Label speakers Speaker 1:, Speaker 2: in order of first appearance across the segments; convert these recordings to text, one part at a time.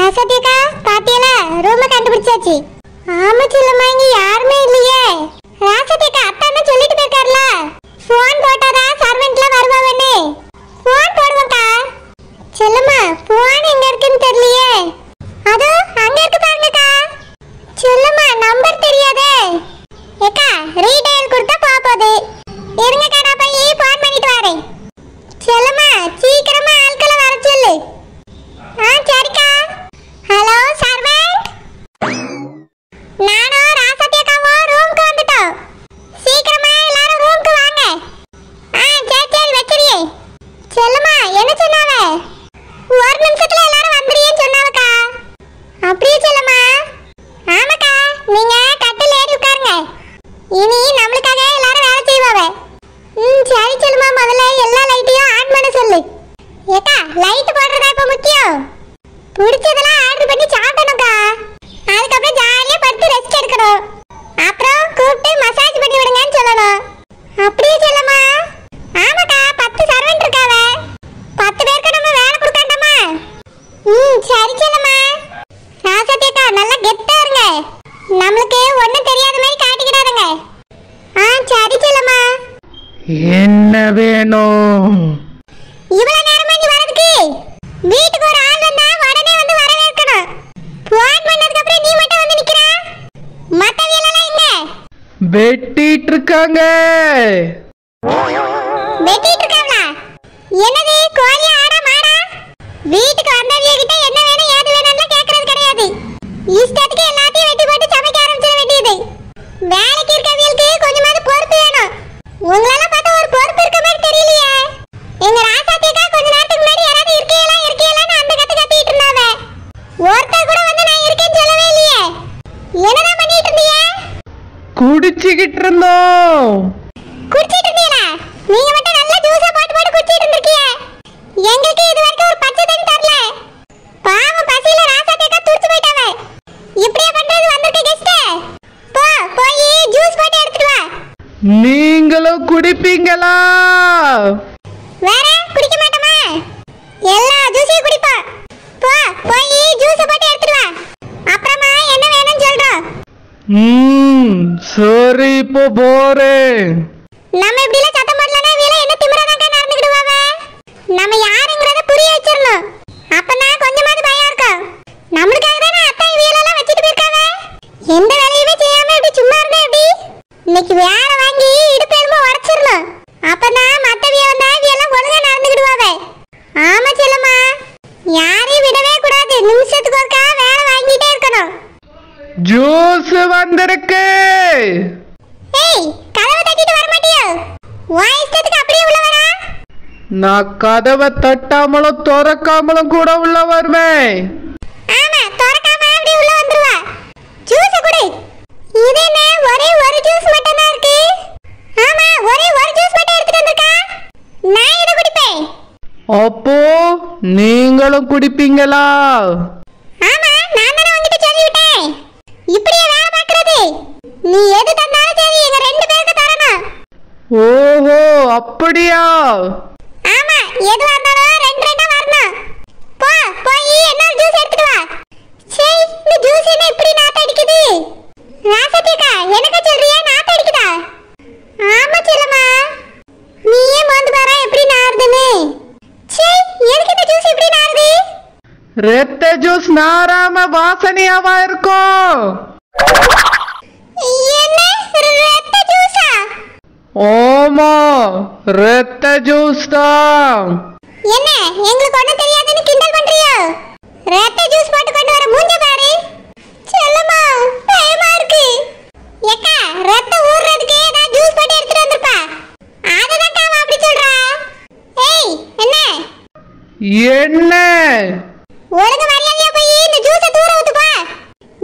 Speaker 1: ராசதிகா பாத்தியல room கண்டுபிடிச்சாச்சு. ஆமா செல்லம்மா, இங்க யாருமே இல்லையே. ராசதிகா அத்தான்னு சொல்லிட்டு போயிருக்காருல, போன் போட்டாதான் சர்வெண்ட்ல வருவாங்கன்னு. போன் போடுவோம்க்கா. செல்லம்மா போன் எங்க இருக்குன்னு தெரியலையே. அதோ அங்க இருக்கு பாருங்கக்கா. செல்லம்மா நம்பர் தெரியாதே. ஏக்கா ரீடைல் கொடுத்தா போகுது. இருங்கக்கா, நான் போய் போன் பண்ணிட்டு வரேன். செல்லம்மா சீக்கிரமா ஆட்களை வர சொல்லு. சரிக்கா. ஹலோ சர்வெண்ட், நானும் ராசதிகாவும் ரூமுக்கு வந்துட்டோம். சீக்கிரமா எல்லாரும் ரூமுக்கு வாங்க. சரி வச்சிரியே. செல்லம்மா என்ன சொன்னாவ? ஒரு நிமிஷத்துல எல்லாரும் வந்துடுறேன்னு சொன்னாவக்கா. அப்படியே செல்லம்மா? ஆமாக்கா, நீங்க கட்டில் ஏறி உட்காருங்க. இனி நம்மளுக்காக எல்லாரும் வேலை செய்வாவ. சரி செல்லம்மா, முதல்ல எல்லா லைட்டையும் ஆன் பண்ண சொல்லு. ஏக்கா லைட் போடுறதா இப்ப முக்கியம். பிடிச்சதெல்லாம் ஆர்டர் பண்ணி சாப்பிடணும்க்கா. அதுக்கப்புறம் ஜாலியா படுத்து ரெஸ்ட் எடுக்கணும். அப்புறம் கூப்பிட்டு மசாஜ் பண்ணி விடுங்கன்னு சொல்லணும். அப்படியே செல்லம்மா? ஆமாக்கா, 10 சர்வெண்ட் இருக்காவ. 10 பேருக்கு நம்ம வேலை கொடுக்காண்டாமா? சரி செல்லம்மா. ராசதிகா நல்லா கெத்தா இருங்க. நம்மளுக்கு ஒண்ணும் தெரியாத மாதிரி காட்டிக்கிடாதுங்க. சரி செல்லம்மா.
Speaker 2: என்ன வேணும்?
Speaker 1: இவ்வளவு நேரமா நீ வரதுக்கு? வீட்டுக்கு ஒரு ஆள் வந்தா உடனே வந்து வரவேற்கணும். போன் பண்ணதுக்கு அப்புறம் நீ மட்டும் வந்து நிக்கிற. மத்தவங்க எல்லாம் எங்க?
Speaker 2: வெட்டிட்டு இருக்காங்க.
Speaker 1: வெட்டிட்டு இருக்காங்களா? என்னது கோழி ஆடா மாடா? வீட்டுக்கு வந்தவங்க கிட்ட என்ன வேணும் ஏது வேணும்னு கேக்குறது கிடையாது. இஷ்டத்துக்கு எல்லாத்தையும் வெட்டி போட்டு சமைக்க ஆரம்பிச்சிட வேண்டியது. வேலைக்கு இருக்கவங்களுக்கு கொஞ்சமாவது பொறுப்பு வேணும். உங்களால பார்த்தா ஒரு பொறுப்பு இருக்க மாதிரி தெரியலையே. எங்க ராசாத்தியக்கா கொஞ்ச நேரத்துக்கு முன்னாடி யாராவது இருக்கேலான்னு அந்த கத்திட்டு இருந்தாவ. ஒருத்தர் கூட வந்து நான் இருக்கேன்னு சொல்லவே இல்லையே. என்னதான் பண்ணிட்டு இருந்தீங்க?
Speaker 2: குடிச்சிட்டு இருந்தோம்.
Speaker 1: குடிச்சிட்டு இருந்தீங்களா? நீங்க மட்டும் நல்லா ஜூஸா போட்டு குடிச்சிட்டு இருந்திருக்கீங்க. எங்களுக்கு இது வரைக்கும் ஒரு பச்சை தண்ணி தரல. பாவம் பசியில ராசாத்தியக்கா துடிச்சு போயிட்டாவ. இப்படியே பண்றது வந்திருக்க கெஸ்ட். போய் ஜூஸ் போட்டு எடுத்துட்டு வா.
Speaker 2: நீங்களும் குடிப்பீங்களா?
Speaker 1: வேற குடிக்க மாட்டோமா? எல்லா ஜூஸையும் குடிப்போம். போய் ஜூஸ் போட்டு எடுத்துட்டு வா. அப்புறமா என்ன வேணும்னு சொல்றோம்.
Speaker 2: சரி, இப்போ போறேன்.
Speaker 1: நம்ம இப்படி எல்லாம் சத்தம் போடலனா வீல என்ன திமிராதான் நடந்துக்கிடுவாங்க. நம்ம யாருங்கறத புரிய வச்சிரணும். அப்பதான் கொஞ்சமாவது பயம் இருக்கும். நம்மளுக்காக தானே அத்தை வீலெல்லாம் வச்சிட்டு போயிருக்காங்க. எந்த வேலையுமே செய்யாம இப்படி சும்மா இருந்தா எப்படி? இன்னைக்கு வேற வாங்கி இடுப்பெலும்பு உடைச்சிரணும். அப்பதான் மத்தவிய வந்தா எல்லாம் ஒழுங்கா நடந்துக்கிடுவாங்க. ஆமா செல்லம்மா, யாரையும் விடவே கூடாது. நிமிஷத்துக்கு ஒருக்கா வேலை வாங்கிட்டே இருக்கணும்.
Speaker 2: ஜூஸ் வந்திருக்கு.
Speaker 1: ஏய், கதவை தட்டிட்டு வர மாட்டியோ? உன் இஷ்டத்துக்கு அப்படியே உள்ள வரா?
Speaker 2: நான் கதவை தட்டாமலும் திறக்காமலும் கூட உள்ள வருவேன்.
Speaker 1: ஆமா, திறக்காம அப்படியே உள்ள வந்துருவா. ஜூஸ் குடி. இது என்ன ஒரே ஒரு ஜூஸ் மட்டும் தான் இருக்கு? ஆமா, ஒரே ஒரு ஜூஸ் மட்டும் எடுத்துட்டு வந்திருக்கா. நான் இத குடிப்பேன்.
Speaker 2: அப்போ நீங்களும் குடிப்பீங்களா?
Speaker 1: ஆமா, நான் தான உன்கிட்ட சொல்லிவிட்டேன். இப்படியே வேலை பார்க்கறது. நீ எது தந்தாலும் சரி, எங்க ரெண்டு பேருக்கு தரணும்.
Speaker 2: ஓஹோ, அப்படியா?
Speaker 1: ஆமா, எதுவா இருந்தாலும் ரெண்டா வரணும். போய் இன்னொரு ஜூஸ் எடுத்துட்டு வா. சரி, இந்த ஜூஸ் என்ன இப்படி நாத்த அடிக்குது? ராசதிகா, எனக்கு சொல்றியா நாத்த அடிக்குதா? ஆமா செல்லம்மா, நீயே வந்து பாரு எப்படி நாறுதுன்னு. சரி, எனக்கு இந்த ஜூஸ் இப்படி நாறுது?
Speaker 2: ரத்த ஜூஸ் நாராம வாசனையாவா இருக்கும்.
Speaker 1: என்ன ரத்த ஜூஸா?
Speaker 2: ஓமா, ரத்த ஜூஸ் தான்.
Speaker 1: என்ன எங்களுக்கு ஒண்ணும் தெரியாதுன்னு கிண்டல் பண்றியோ? ரத்த ஜூஸ் போட்டு கொண்டு வர மூஞ்ச பாரு. செல்லம்மா, பயமா இருக்கு. ஏக்கா, ரத்தம் ஊறறதுக்கு நான் ஜூஸ் போட்டு எடுத்துட்டு வந்திருப்பா. அததான் அவ அப்படி சொல்றா. ஏய்,
Speaker 2: என்ன
Speaker 1: ஒழுங்கு மரியாதையா போய் இந்த ஜூஸை தூர ஊத்துப்பா.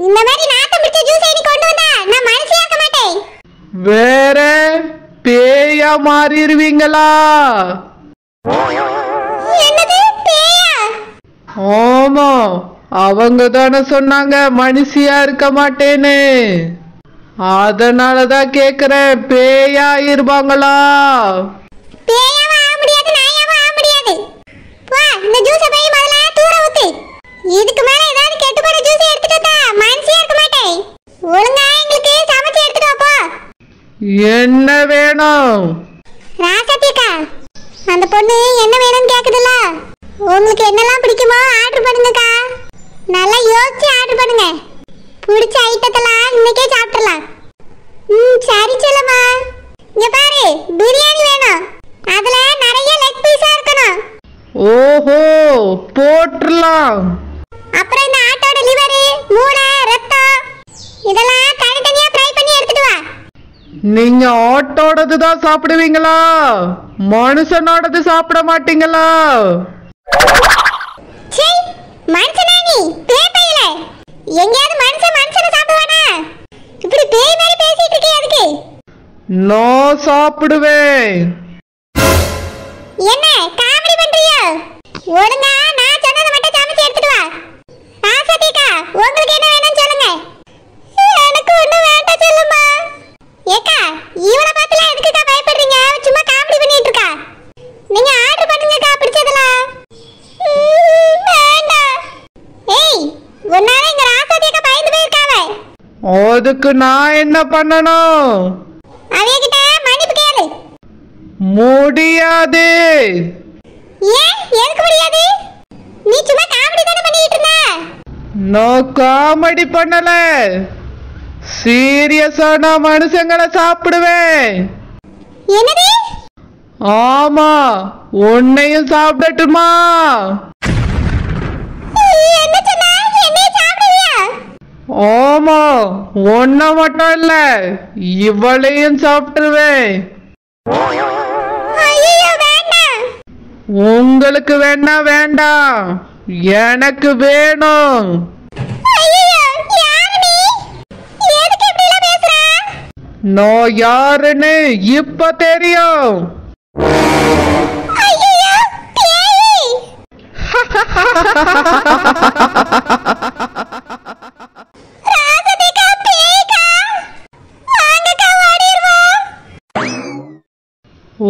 Speaker 1: இந்த மாதிரி நாத்தம் பிடிச்ச ஜூஸை நீ கொண்டு வந்தா நான் மனசியாக்க மாட்டேன்.
Speaker 2: வேற பேயா மாறிடுவீங்களா?
Speaker 1: என்னது பேயா?
Speaker 2: ஆமா, அவங்க தானே சொன்னாங்க மனுஷியா இருக்க மாட்டேன்னு. அதனாலதான் கேக்குறேன், பேயா இருப்பாங்களா?
Speaker 1: பேயாவா ஆக முடியாது, நாயாவா ஆக முடியாது. இந்த ஜூஸை போய் முதல்ல தூர ஊத்து. இதுக்கு மேல ஏதாவது
Speaker 2: என்ன வேணும்?
Speaker 1: ராசாத்தியக்கா, அந்த பொண்ணு என்ன வேணும்னு கேக்குதுல்ல, உங்களுக்கு என்னெல்லாம் பிடிக்குமோ ஆர்டர் பண்ணுங்கக்கா. நல்லா யோசிச்சு ஆர்டர் பண்ணுங்க. பிடிச்ச ஐட்டத்தெல்லாம் இன்னைக்கே சாப்பிடலாம். சரி செல்லம்மா. இங்க பாரு, பிரியாணி வேணும். அதுல நிறைய லெக் பீஸா இருக்கணும்.
Speaker 2: ஓஹோ, போட்டுடலாம்.
Speaker 1: அப்புறம் இந்த ஆட்டோட லிவர், மூளை, ரத்தம் இதெல்லாம் தனித்தனியா ஃப்ரை பண்ணி எடுத்துட்டு வா.
Speaker 2: நீங்க ஆட்டோடது தான் சாப்பிடுவீங்களா? மனுஷனோடது சாப்பிட மாட்டீங்களா?
Speaker 1: சீ, மனுஷனா நீ? பேய் பையல. எங்கயாவது மனுஷனை சாப்பிடுவானா? இப்படி பேய் மாதிரி பேசிட்டு இருக்கே அதுக்கு?
Speaker 2: நான் சாப்பிடுவேன்.
Speaker 1: என்ன காமெடி பண்றியோ? ஒழுங்கா நான் சொன்னதை மட்டும் சமைச்சு எடுத்துட்டு வா. ராசாத்தியக்கா, உங்களுக்கு என்ன வேணும்னு சொல்லுங்க. எனக்கு ஒண்ணும் வேண்டாம் சொல்லுமா. ஏக்கா, இவளை பார்த்துலாம் எதுக்குக்கா பயப்படுறீங்க? சும்மா காமெடி பண்ணிட்டு இருக்கா. நீங்க ஆர்டர் பண்ணுங்கக்கா பிடிச்சதெல்லாம். வேண்டாம். ஏய், உன்னால எங்க ராசாத்தியக்கா பயந்து போயிருக்காவ.
Speaker 2: அதுக்கு நான் என்ன பண்ணணும்?
Speaker 1: அவகிட்ட மன்னிப்பு கேளு.
Speaker 2: முடியாது.
Speaker 1: ஏன்? எதுக்கு முடியாது? நீ சும்மா காமெடி தானே பண்ணிட்டு இருந்த.
Speaker 2: நான் காமெடி பண்ணல. சீரியஸான மனுஷங்களை சாப்பிடுவேன்.
Speaker 1: என்னது?
Speaker 2: ஆமா, உன்னையும் சாப்பிடட்டுமா?
Speaker 1: என்ன சொன்ன? என்னைய சாப்பிடுவியா?
Speaker 2: ஆமா, ஒன்ன மட்டும் இல்ல, இவளையும் சாப்பிட்டுருவேன்.
Speaker 1: ஐயோ, வேண்டாம்.
Speaker 2: உங்களுக்கு வேணா வேண்டாம், எனக்கு வேணும்.
Speaker 1: ஐயோ, யார் நீ? எதுக்கு இப்படி எல்லாம் பேசுற?
Speaker 2: நான் யாருன்னு இப்ப தெரியும்.
Speaker 1: ஐயோ, பேய். ராசாத்தியக்கா, பேய்க்கா. வாங்கக்கா, ஓடிடுவோம்.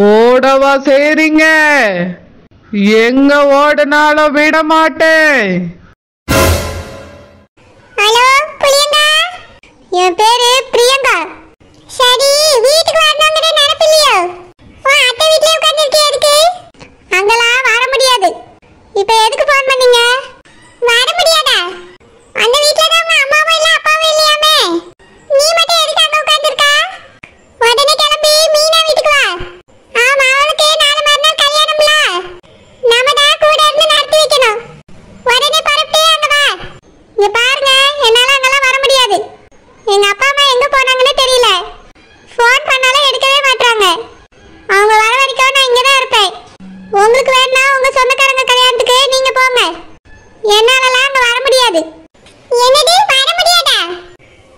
Speaker 2: ஓடவா செய்றீங்க? எங்க ஓடினாலும் விட மாட்டேன்.
Speaker 1: ஹலோ பிரியங்கா, என் பேரு பிரியங்கா. சரி, வீட்டுக்கு வரணுங்கிற நினைப்பு இல்லையோ? உன் அத்தை வீட்லயே உட்காந்துருக்கே எதுக்கு? அங்கெல்லாம் வர முடியாது. இப்ப எதுக்கு ஃபோன் பண்ணீங்க? வர முடியாதா? அந்த வீட்ல தான் உங்க அம்மாவும் இல்ல அப்பாவும் இல்லையாமே. நீ மட்டும் எதுக்கு அங்க உட்காந்துருக்க? உடனே கிளம்பி மீனா வீட்டுக்கு வா. ஆமா, அவளுக்கு நாளை மறுநாள் கல்யாணம்ல. நாம தான் கூட இருந்து நடத்தி வைக்கணும். உடனே பரப்பிட்டு அங்க வா. இங்க பாருங்க, என்னால அங்கெல்லாம் வர முடியாது. எங்க அப்பா அம்மா எங்க போனாங்கன்னு தெரியல. ஃபோன் பண்ணாலும் எடுக்கவே மாட்டாங்க. அவங்க வர வரைக்கும் நான் இங்கதான் இருப்பேன். உங்களுக்கு வேணா உங்க சொந்தக்காரங்க கல்யாணத்துக்கு நீங்க போங்க. என்னாலலாம் அங்க வர முடியாது. என்னது, வர முடியாதா?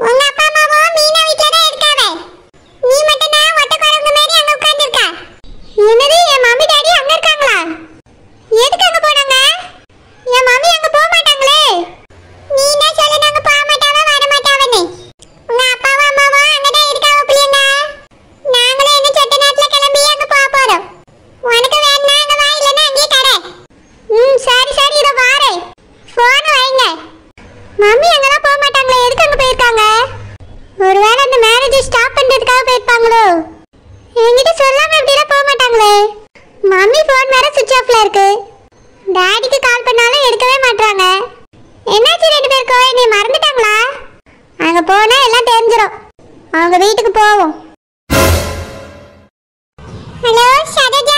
Speaker 1: உங்க அப்பா அம்மாவும் மீனா வீட்ல தான் இருக்காங்க. நீ மட்டும் தான் ஒட்டக்காரங்க மாதிரி அங்க உட்கார்ந்திருக்க. என்னது, என் மம்மி டாடி அங்க இருக்காங்களா? எதுக்கு அங்க போனாங்க? என் மம்மி அங்க போக மாட்டாங்களே. நீ என்ன சொல்ல, நாங்க போக மாட்டாவா வர மாட்டாவன்னு? உங்க அப்பாவும் அம்மாவும் அங்கதான் இருக்காவ பிள்ளைங்க. நாங்களும் என்ன சொட்ட நேரத்துல கிளம்பி அங்க போக போறோம். உனக்கு வேணா அங்க வா, இல்லைன்னா அங்கேயே கடை. சரி சரி, இதை வாரேன். போன வைங்க. மம்மி அங்கெல்லாம் போக மாட்டாங்களே, எதுக்கு அங்க போயிருக்காங்க? ஒருவேளை அந்த மேரேஜ் ஸ்டாப் பண்றதுக்காக போயிருப்பாங்களோ? என்கிட்ட சொல்லாம எப்படிலாம் போக மாட்டாங்களே. மம்மி போன் வேற சுவிட்ச் ஆஃப்ல இருக்கு. டாடிக்கு கால் பண்ணாலும் எடுக்கவே மாட்டாங்க. என்னாச்சு ரெண்டு பேருக்கும்? என்னை மறந்துட்டாங்களா? அங்க போனா எல்லாம் தெரிஞ்சிடும். அவங்க வீட்டுக்கு போவோம். ஹலோ ஷடஜா,